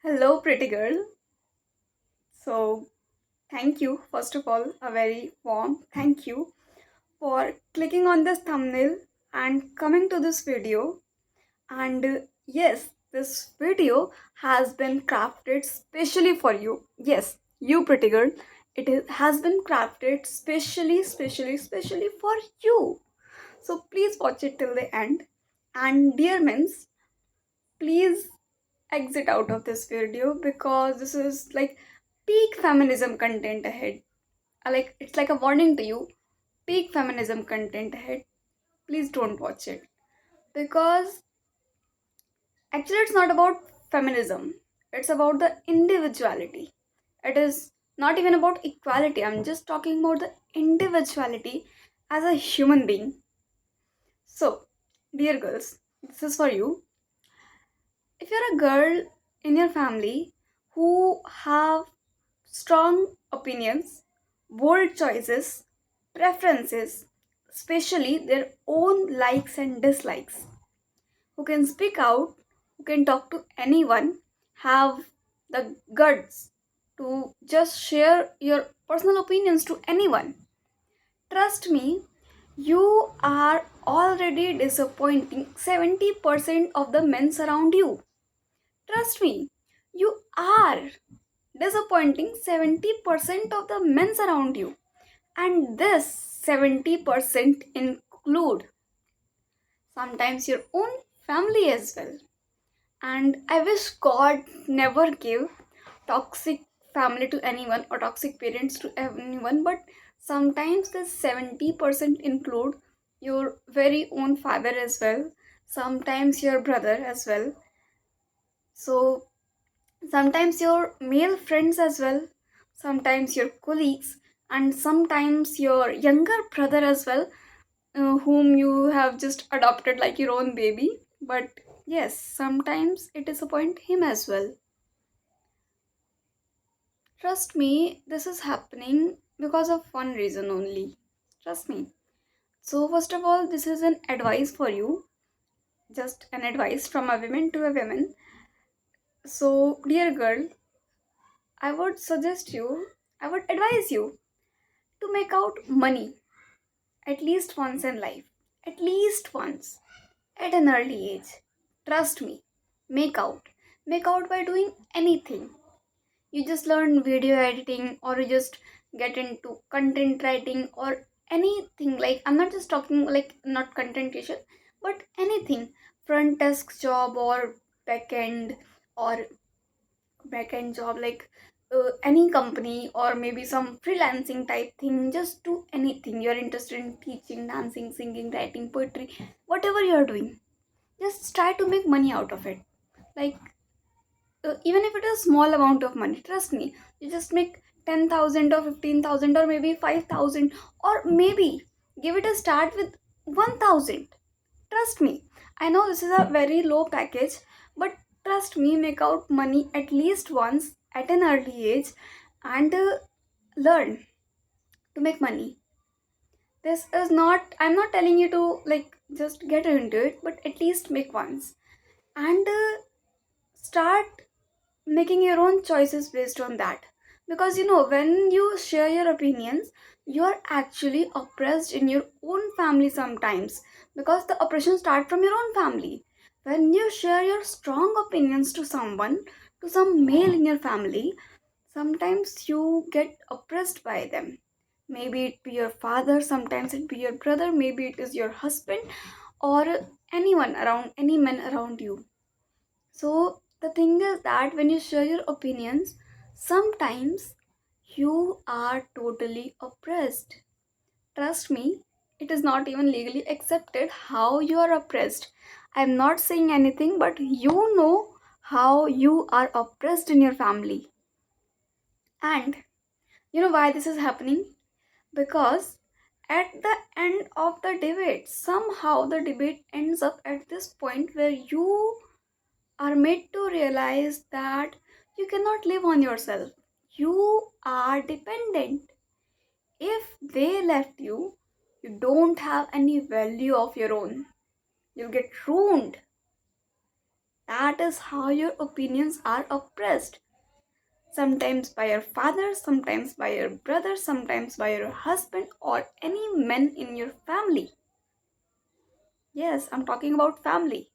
Hello, pretty girl. So, thank you, first of all, a very warm thank you for clicking on this thumbnail and coming to this video. And yes, this video has been crafted specially for you. Yes, you, pretty girl. Has been crafted specially for you. So, please watch it till the end. And, dear mens, please exit out of this video because this is like peak feminism content ahead. Like it's like a warning to you. Peak feminism content ahead. Please don't watch it because actually it's not about feminism. It's about the individuality. It is not even about equality. I'm just talking about the individuality as a human being. So, dear girls, this is for you. If you're a girl in your family who have strong opinions, bold choices, preferences, especially their own likes and dislikes, who can speak out, who can talk to anyone, have the guts to just share your personal opinions to anyone. Trust me, you are already disappointing 70% of the men around you. Trust me, you are disappointing 70% of the men around you. And this 70% include sometimes your own family as well. And I wish God never gave toxic family to anyone or toxic parents to anyone, but sometimes this 70% include your very own father as well, sometimes your brother as well. So sometimes your male friends as well, sometimes your colleagues, and sometimes your younger brother as well, whom you have just adopted like your own baby. But yes, sometimes it disappoint him as well. Trust me, this is happening because of one reason only. Trust me. So first of all, this is an advice for you, just an advice from a woman to a woman. So dear girl, I would suggest you, I would advise you to make out money at least once in life. At least once. At an early age. Trust me. Make out. Make out by doing anything. You just learn video editing or you just get into content writing or anything. Like, I'm not just talking like not content creation, but anything. Front desk job or back end or backend job like any company or maybe some freelancing type thing. Just do anything you're interested in: teaching, dancing, singing, writing, poetry, whatever you're doing. Just try to make money out of it. Like even if it is small amount of money, trust me, you just make 10,000 or 15,000 or maybe 5,000, or maybe give it a start with 1,000. Trust me, I know this is a very low package, but trust me, make out money at least once at an early age and learn to make money. This is not, I'm not telling you to like just get into it, but at least make once and start making your own choices based on that. Because when you share your opinions, you're actually oppressed in your own family sometimes, because the oppression starts from your own family. When you share your strong opinions to someone, to some male in your family, sometimes you get oppressed by them. Maybe it be your father, sometimes it be your brother, maybe it is your husband, or anyone around, any men around you. So the thing is that when you share your opinions, sometimes you are totally oppressed. Trust me, it is not even legally accepted how you are oppressed. I'm not saying anything, but you know how you are oppressed in your family. And you know why this is happening? Because at the end of the debate, somehow the debate ends up at this point where you are made to realize that you cannot live on yourself. You are dependent. If they left you, you don't have any value of your own. You'll get ruined. That is how your opinions are oppressed. Sometimes by your father, sometimes by your brother, sometimes by your husband or any men in your family. Yes, I'm talking about family.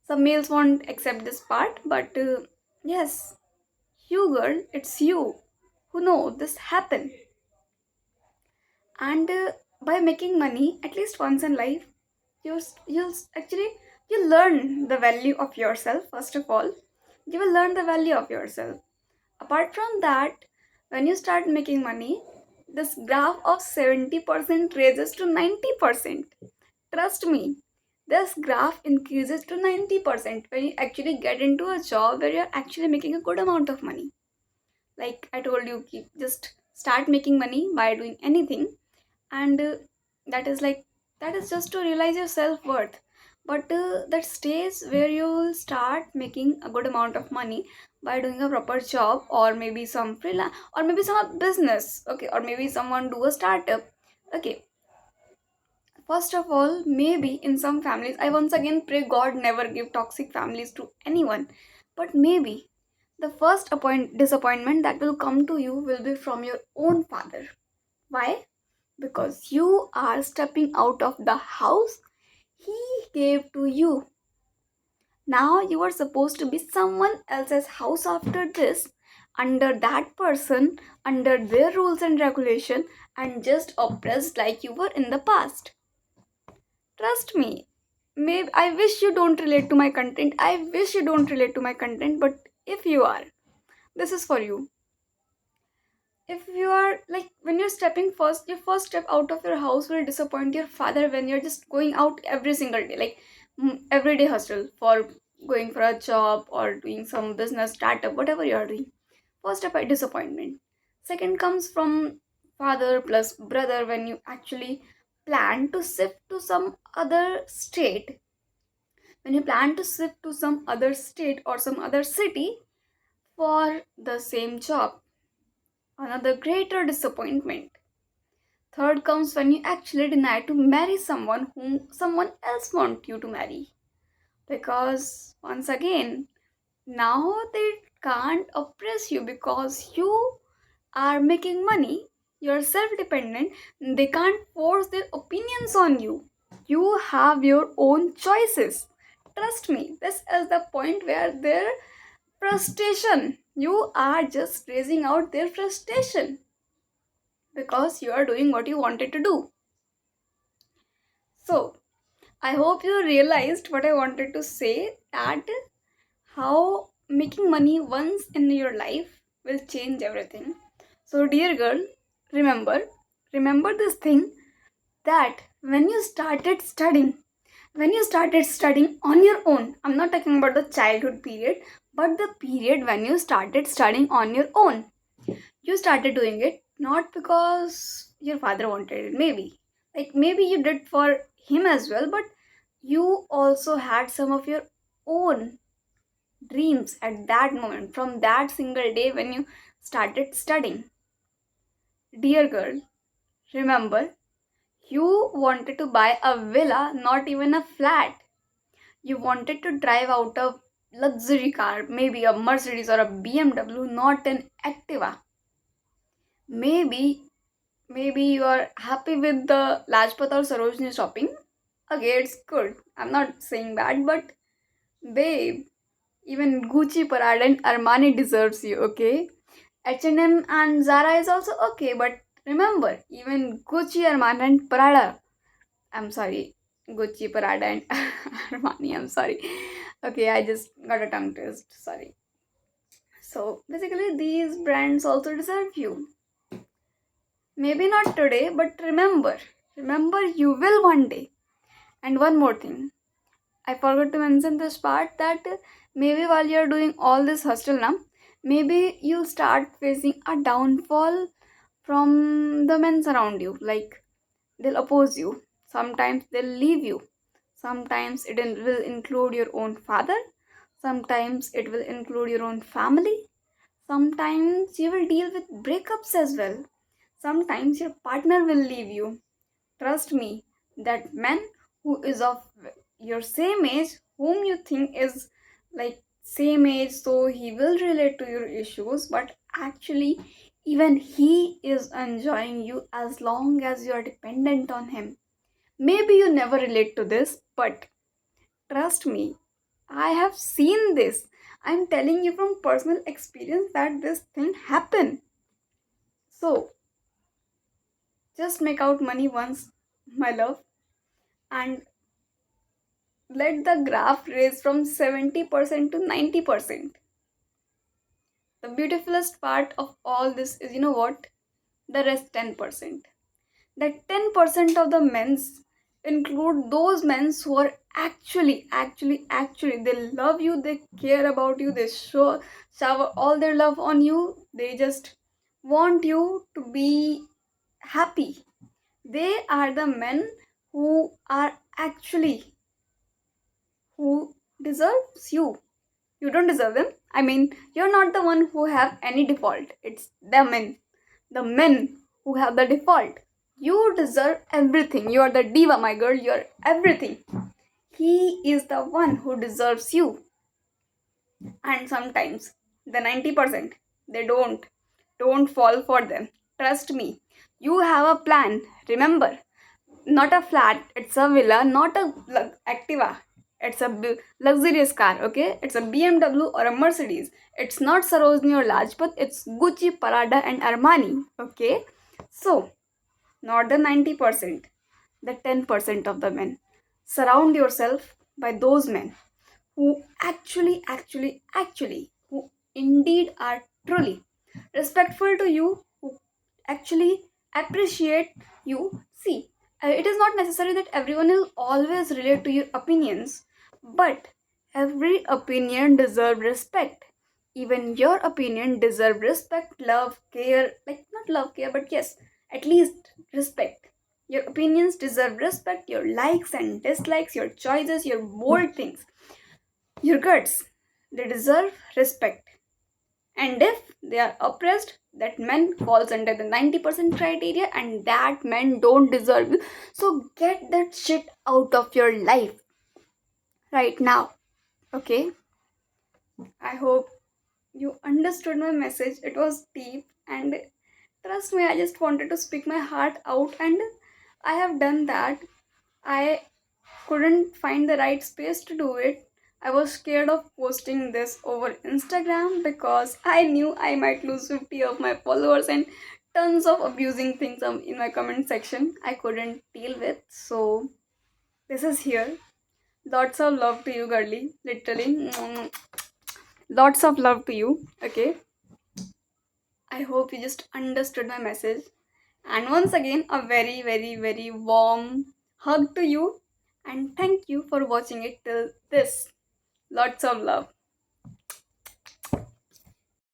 Some males won't accept this part, but yes, you girl, it's you who know this happen. And by making money, at least once in life, you'll actually you learn the value of yourself. First of all, you will learn the value of yourself. Apart from that, when you start making money, this graph of 70% raises to 90%. Trust me, this graph increases to 90% when you actually get into a job where you're actually making a good amount of money. Like I told you, keep just start making money by doing anything, and that is like that is just to realize your self-worth. But that stage where you'll start making a good amount of money by doing a proper job, or maybe some freelance, or maybe some business, okay, or maybe someone do a startup, okay. First of all, maybe in some families, I once again pray God never give toxic families to anyone, but maybe the first disappointment that will come to you will be from your own father. Why? Because you are stepping out of the house he gave to you. Now you are supposed to be someone else's house after this, under that person, under their rules and regulation, and just oppressed like you were in the past. Trust me. Maybe I wish you don't relate to my content. I wish you don't relate to my content, but if you are, this is for you. If you are like when you're stepping first, your first step out of your house will disappoint your father when you're just going out every single day, like everyday hustle for going for a job or doing some business startup, whatever you are doing. First step, disappointment. Second comes from father plus brother when you actually plan to shift to some other state. When you plan to shift to some other state or some other city for the same job, another greater disappointment. Third comes when you actually deny to marry someone whom someone else want you to marry. Because once again, now they can't oppress you because you are making money, you're self dependent, they can't force their opinions on you. You have your own choices. Trust me, this is the point where their frustration, you are just raising out their frustration because you are doing what you wanted to do. So, I hope you realized what I wanted to say, that how making money once in your life will change everything. So, dear girl, remember, remember this thing, that when you started studying on your own, I'm not talking about the childhood period, but the period when you started studying on your own. You started doing it not because your father wanted it, maybe. Like maybe you did for him as well, but you also had some of your own dreams at that moment, from that single day when you started studying. Dear girl, remember, you wanted to buy a villa, not even a flat. You wanted to drive out a luxury car, maybe a Mercedes or a BMW, not an Activa. Maybe you are happy with the Lajpat or Sarojini shopping. Okay, it's good. I'm not saying bad, but babe, even Gucci, Prada, and Armani deserves you. Okay, H&M and Zara is also okay, but remember, even Gucci, Armani, and Prada. I'm sorry, Gucci, Prada, and Armani. I'm sorry. Okay, I just got a tongue twist. Sorry. So basically, these brands also deserve you. Maybe not today, but remember, you will one day. And one more thing, I forgot to mention this part, that maybe while you're doing all this hustle now, maybe you'll start facing a downfall from the men around you. Like they'll oppose you. Sometimes they'll leave you. Sometimes will include your own father. Sometimes it will include your own family. Sometimes you will deal with breakups as well. Sometimes your partner will leave you. Trust me, that man who is of your same age whom you think is like same age, so he will relate to your issues, but actually even he is enjoying you as long as you are dependent on him. Maybe you never relate to this, but trust me, I have seen this. I'm telling you from personal experience that this thing happen. So just make out money once, my love, and let the graph raise from 70% to 90%. The beautifulest part of all this is, you know what? The rest 10%. That 10% of the men's include those men who are actually, they love you, they care about you, they shower all their love on you, they just want you to be happy. They are the men who are actually who deserves you. You don't deserve them. I mean, you're not the one who have any default. It's the men who have the default. You deserve everything. You are the diva, my girl. You're everything. He is the one who deserves you. And sometimes the 90%, they don't fall for them. Trust me. You have a plan. Remember, not a flat, it's a villa, not a Activa. It's a luxurious car, okay? It's a BMW or a Mercedes. It's not Sarojini or Lajpat, it's Gucci, Prada, and Armani, okay? So, not the 90%, the 10% of the men. Surround yourself by those men who who indeed are truly respectful to you, who actually appreciate you. See, it is not necessary that everyone will always relate to your opinions, but every opinion deserves respect. Even your opinion deserve respect, love, care, like not love, care, but yes, at least respect. Your opinions deserve respect, your likes and dislikes, your choices, your bold things, your guts, they deserve respect. And if they are oppressed, that men falls under the 90% criteria and that men don't deserve you. So get that shit out of your life right now. Okay? I hope you understood my message. It was deep and trust me, I just wanted to speak my heart out and I have done that. I couldn't find the right space to do it. I was scared of posting this over Instagram because I knew I might lose 50 of my followers and tons of abusing things in my comment section I couldn't deal with. So, this is here. Lots of love to you, girly. Literally. Lots of love to you. Okay. I hope you just understood my message. And once again, a very warm hug to you. And thank you for watching it till this. Lots of love.